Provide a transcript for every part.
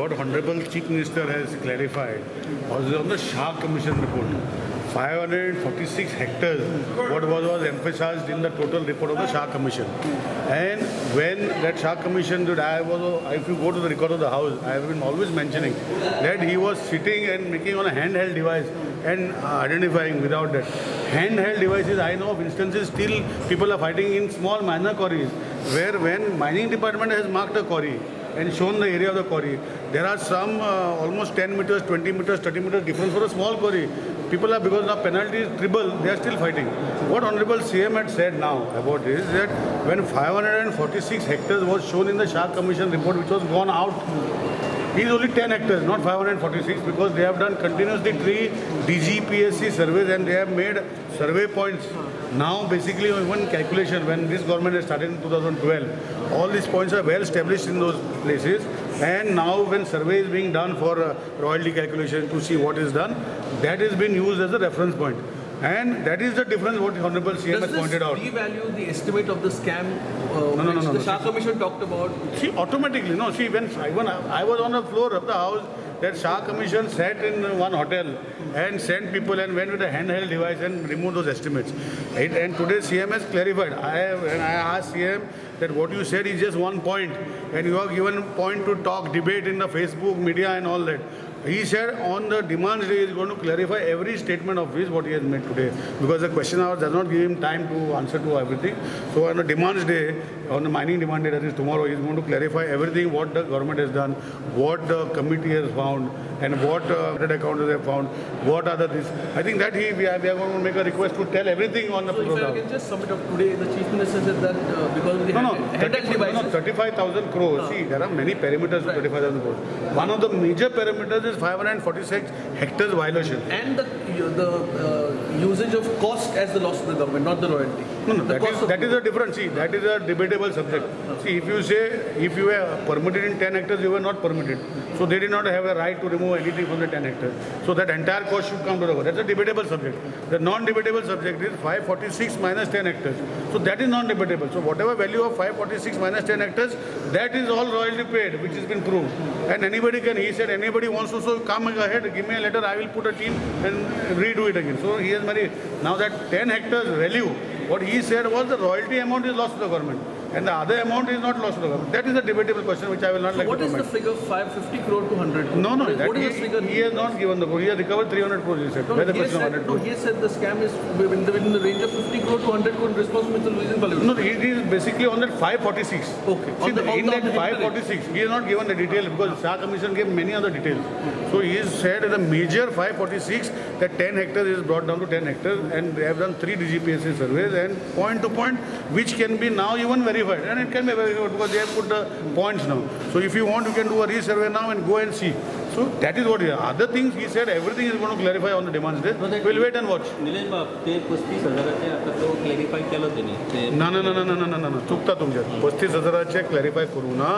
what Honorable Chief Minister has clarified was on the Shah Commission report. 546 hectares, what was emphasized in the total report of the Shah Commission. And when that Shah Commission did, if you go to the record of the House, I have been always mentioning that he was sitting and making on a handheld device and identifying without that. Handheld devices, I know of instances still people are fighting in small minor quarries where when mining department has marked a quarry and shown the area of the quarry, there are some almost 10 meters, 20 meters, 30 meters difference for a small quarry. People are, because now penalty is triple, they are still fighting. What Honorable CM had said now about this is that when 546 hectares was shown in the Shah Commission report, which was gone out, it is only 10 hectares, not 546, because they have done continuously 3 DGPSC surveys and they have made survey points. Now basically one calculation, when this government has started in 2012, all these points are well established in those places, and now when survey is being done for royalty calculation to see what is done, that is being used as a reference point. And that is the difference what the Honorable CM has pointed out. Does this devalue the estimate of the scam No. the Shah Commission talked about? See, automatically, no. See, when I was on the floor of the House, that Shah Commission sat in one hotel and sent people and went with a handheld device and removed those estimates. Right? And today CM has clarified. I asked CM that what you said is just one point, and you have given point to talk, debate in the Facebook, media and all that. He said on the demands day he is going to clarify every statement of his what he has made today, because the question hour does not give him time to answer to everything. So on the demands day, on the mining demand day, that is tomorrow, he is going to clarify everything what the government has done, what the committee has found, and what credit accountants have found, what are the this. I think that we are going to make a request to tell everything on the program. If I can just sum it up today, the Chief Minister said that because of the handheld devices. 35,000 crores. See, there are many parameters to 35,000 crores. One of the major parameters is 546 hectares violation. And the usage of cost as the loss to the government, not the royalty. No, that is a different. See, that is a debatable subject. See, if you say, if you were permitted in 10 hectares, you were not permitted. So they did not have a right to remove anything from the 10 hectares. So that entire cost should come to the government. That's a debatable subject. The non-debatable subject is 546 minus 10 hectares. So that is non-debatable. So whatever value of 546 minus 10 hectares, that is all royalty paid, which has been proved. And anybody can, he said, anybody wants to, so come ahead, give me a letter, I will put a team and redo it again. So he has made, now that 10 hectares value, what he said was the royalty amount is lost to the government and the other amount is not lost to the government. That is a debatable question which I will not like to comment. What is the figure 550 crore to 100 crore? No, what is the figure? He has not given the crore. He has recovered 300 crores, he said. He said the scam is within the range of 50 crore to 100 crore responsible to Louisian Parliament. No, it is basically on that 546. Okay. See, in that 546, he has not given the detail because the Shah Commission gave many other details. So he has said the major 546 that 10 hectares is brought down to 10 hectares and they have done 3 DGPSC surveys and point to point which can be now even verified, and it can be verified because they have put the points now. So if you want, you can do a resurvey now and go and see. So that is what he has. Other things he said everything is going to clarify on the demands day. We'll wait and watch. Nilesh बाब ते 35,000 आता तो clarify केलं त्यांनी. ना चुकता तुमच्यात 35,000 clarify करू ना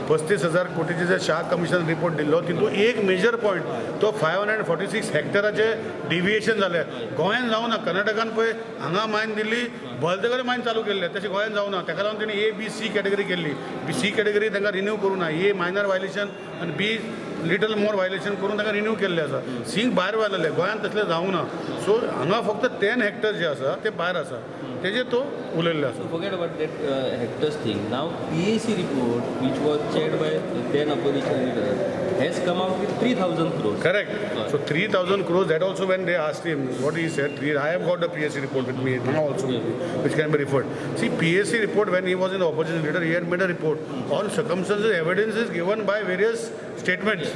35,000 कोटीचे जे शाह कमिशन रिपोर्ट दिल्लो तितून एक मेजर पॉइंट तो 546 हेक्टराचे डिव्हिएशन झाले गोंयान जाऊ ना कर्नाटकान पळय हांगा मायन दिल्ली बळदेगरे मायन चालू केल्ले तशें गोंयान जाऊ ना ताका लागून तेणी A B C कॅटेगरी केल्ली C कॅटेगरी तांकां रिन्यू करूं ना A मायनर वायलेशन आनी B लिटल मोर वायलेशन करून ताका रिन्यू केल्ले आसा C भायर वायलेले गोंयान तसलें जावं ना सो हांगा फक्त 10 हेक्टर जे आसा ते भायर आसा तेजे तो उलयल्ले आसा. Forget about that hectares thing. Now PAC report which was chaired by then opposition leader has come out with 3,000 crores. Correct. So 3,000 crores, that also when they asked him, what he said, I have got the PSC report with me now also, which can be referred. See, PSC report, when he was in the opposition leader, he had made a report on circumstances, evidence is given by various statements.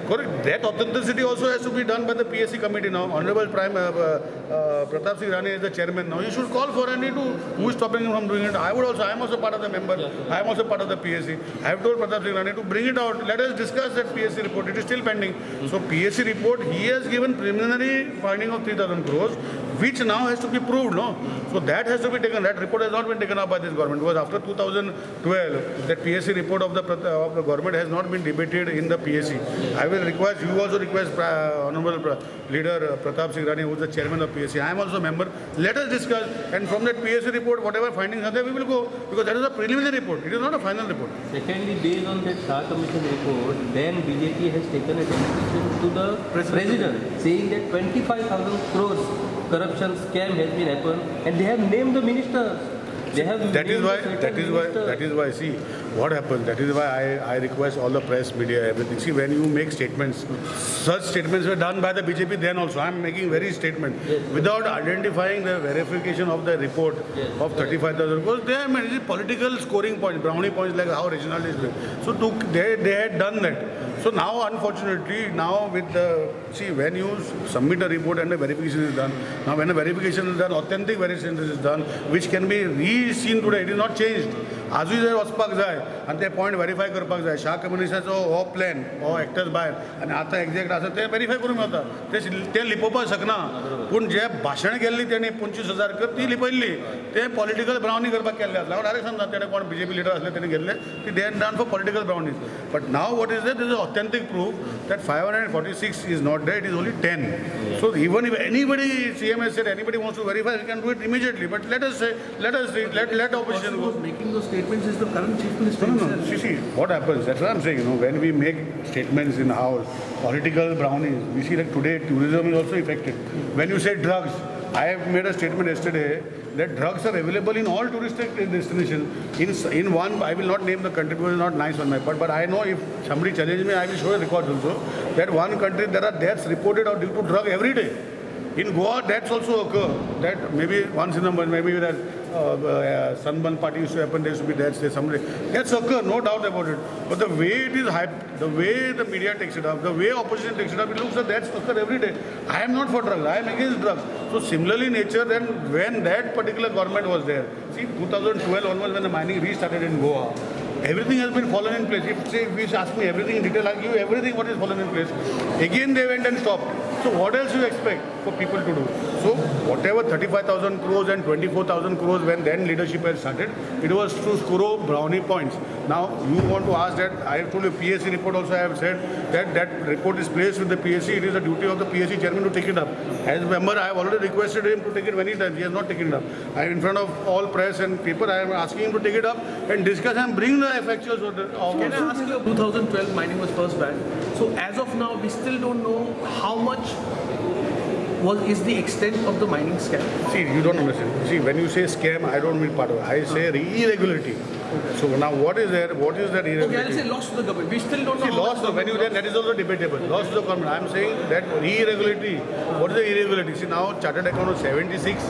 Correct. That authenticity also has to be done by the PSC committee now. Honorable Prime Pratap Singh Rane is the chairman now. You should call for any to who is stopping him from doing it. I am also part of the member. I am also part of the PSC. I have told Pratap Singh Rane to bring it out. Let us discuss that PSC report. It is still pending. So PSC report, he has given preliminary finding of 3,000 crores, which now has to be proved, no? So that has to be taken. That report has not been taken up by this government because after 2012, that PSC report of the government has not been debated in the PSC. I will request, you also request Honorable Leader Pratap Singh Rani, who is the chairman of PSC. I am also a member. Let us discuss, and from that PSC report, whatever findings are there, we will go, because that is a preliminary report. It is not a final report. Secondly, based on that Shah Commission report, then BJP has taken a decision to the President saying that 25,000 crores corruption scam has been happened, and they have named the ministers. They have That is named why, see, what happens, that is why I request all the press, media, everything. See, when you make statements, such statements were done by the BJP then also. I am making very statement. Without identifying the verification of the report of 35,000 crores, they have made political scoring points, brownie points, like how Reginald is doing. So they had done that. So now, unfortunately, now with the, see, when you submit a report and the verification is done, now when a verification is done, authentic verification is done, which can be re-seen today, it is not changed. आजूय जर वचपाक जाय आनी ते point verify करपाक जाय शाह कम्युनिस्टाचो हो plan हो एक्टर्स भायर आनी आतां एक्झॅक्ट आसा ते व्हेरीफाय करूंक मेळटा ते लिपोवपाक शकना पूण जे भाशण केल्ली तेणी 25,000 कर ती लिपयल्ली ते पॉलिटिकल ब्रावनी करपाक केल्ले आसले हांव डायरेक्ट सांगता तेणे कोण BJP लिडर आसले तेणी गेल्ले ती they done for political brownies but now what is this is authentic proof that 546 is not there it is only 10 so even if anybody CM has said anybody wants to verify we can do it immediately but let us see let opposition go making those statements is the current chief minister himself. See, what happens, that's what I'm saying, when we make statements in house, political brownies, we see like today tourism is also affected. When you say drugs, I have made a statement yesterday that drugs are available in all touristic destinations. In one, I will not name the country because it's not nice on my part, but I know if somebody challenges me, I will show a record also, that one country there are deaths reported out due to drug every day. In Goa, deaths also occur. That maybe once in a month, maybe that Sunburn party used to happen, there used to be deaths, there someday. Deaths occur, no doubt about it. But the way it is hyped, the way the media takes it up, the way opposition takes it up, it looks like deaths occur every day. I am not for drugs, I am against drugs. So similarly nature, then when that particular government was there, see 2012 onwards when the mining restarted in Goa, everything has been fallen in place. If you ask me everything in detail, I'll give you everything what is fallen in place. Again they went and stopped. So what else you expect for people to do? So whatever 35,000 crores and 24,000 crores when then leadership had started, it was to score brownie points. Now you want to ask that, I have told you PSC report also I have said that that report is placed with the PSC. It is the duty of the PSC chairman to take it up. As a member, I have already requested him to take it many times. He has not taken it up. I am in front of all press and people, I am asking him to take it up and discuss and bring the factuals of the... Can I ask you, 2012 mining was first banned. So as of now, we still don't know how much is the extent of the mining scam. See, you don't understand. See, when you say scam, I don't mean part of it. I say irregularity. So now what is there? What is that irregularity? Okay, I'll say loss to the government. We still don't know. See, loss, when you then that is also debatable. Loss to the government. I am saying that irregularity. What is the irregularity? See, now Chartered Account of 76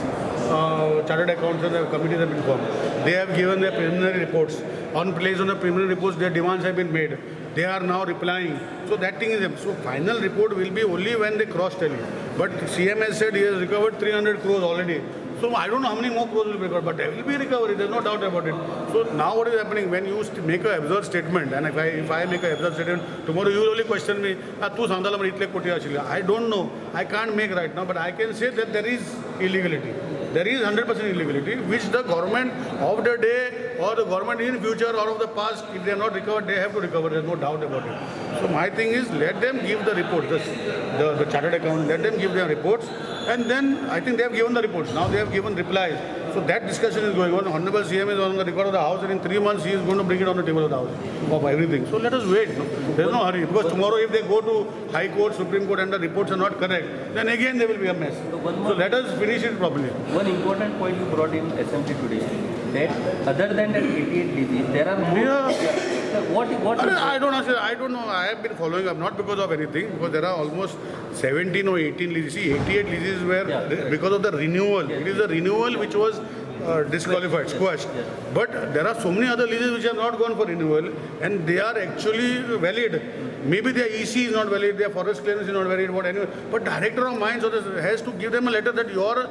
Chartered Accounts and the committees have been formed. They have given their preliminary reports. On place on the preliminary reports, their demands have been made. They are now replying. So that thing is, so final report will be only when they cross tally. But CM has said he has recovered 300 crores already. So I don't know how many more crores will be recovered, but there will be recovery, there's no doubt about it. So now what is happening, when you make an absurd statement, and if I make an absurd statement, tomorrow you will only question me, "Tu sandala mar itle koti achile." I don't know, I can't make right now, but I can say that there is illegality. There is 100% illegality, which the government of the day or the government in future or of the past, if they are not recovered, they have to recover, there's no doubt about it. So my thing is, let them give the reports, the chartered account, let them give their reports, and then I think they have given the reports. Now they have given replies. So that discussion is going on. Honorable CM is on the record of the House, and in 3 months he is going to bring it on the table of the House of everything. So let us wait. There is no hurry, because tomorrow if they go to High Court, Supreme Court, and the reports are not correct, then again there will be a mess. So let us finish it properly. One important point you brought in assembly today, that other than that 88 disease, there are more. Yeah. What I don't know. I have been following up, not because of anything, because there are almost 17 or 18 leases. See, 88 leases were because of the renewal. It is the renewal which was disqualified, squashed. But there are so many other leases which have not gone for renewal, and they are actually valid. Maybe their EC is not valid, their forest clearance is not valid, what anyway. But director of mines has to give them a letter that your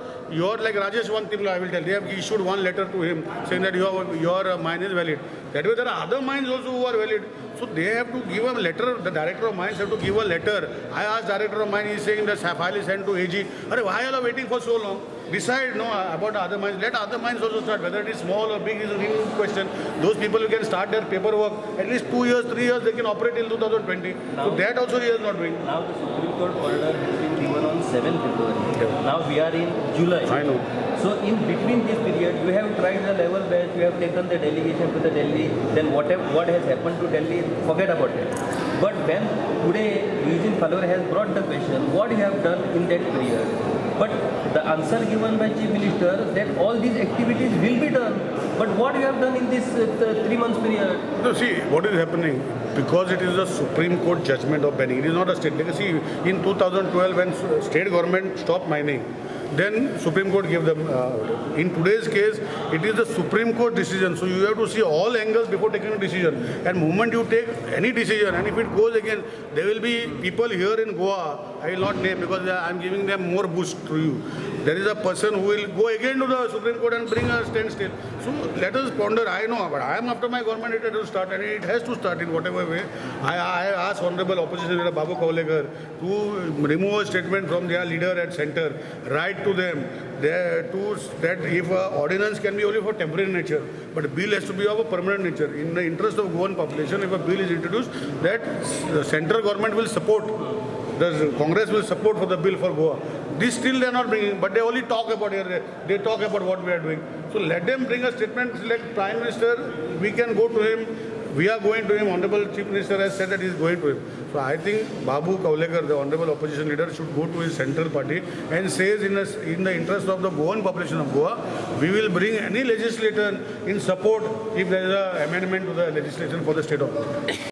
like Rajesh Timla, I will tell. They have issued one letter to him saying that your mine is valid. That way there are other mines also who are valid. So they have to give a letter. The director of mines have to give a letter. I asked director of mines, he is saying the file is sent to AG. Why are you waiting for so long? Decide about other mines. Let other mines also start. Whether it is small or big is a real question. Those people who can start their paperwork. At least 2 years, 3 years, they can operate till 2020. Now, so that also he is not doing. Now the Supreme Court order has been given on 7th February. Now we are in July. I know. So in between this period, you have tried the level best, you have taken the delegation to the Delhi, then what has happened to Delhi, forget about it. But when today Eugene Falwar has brought the question, what you have done in that period? But the answer given by Chief Minister that all these activities will be done. But what you have done in this 3 months period? No, see, what is happening? Because it is a Supreme Court judgment of banning. It is not a state. Because see, in 2012 when state government stopped mining, then Supreme Court gave them. In today's case, it is the Supreme Court decision. So you have to see all angles before taking a decision. And moment you take any decision, and if it goes again, there will be people here in Goa, I will not name because I am giving them more boost to you. There is a person who will go again to the Supreme Court and bring a standstill. So let us ponder. I know, but I am after my government, it has to start, and it has to start in whatever way. I asked Honorable Opposition Leader Babu Kavlekar to remove a statement from their leader at center, write to them that if ordinance can be only for temporary nature, but a bill has to be of a permanent nature. In the interest of Goan population, if a bill is introduced, that the central government will support. The Congress will support for the bill for Goa. This still they are not bringing, but they only talk about it. They talk about what we are doing. So let them bring a statement like Prime Minister. We can go to him. We are going to him. Honorable Chief Minister has said that he is going to him. So I think Babu Kavlekar, the Honorable Opposition Leader, should go to his central party and says in the interest of the Goan population of Goa, we will bring any legislator in support if there is an amendment to the legislation for the state of Goa.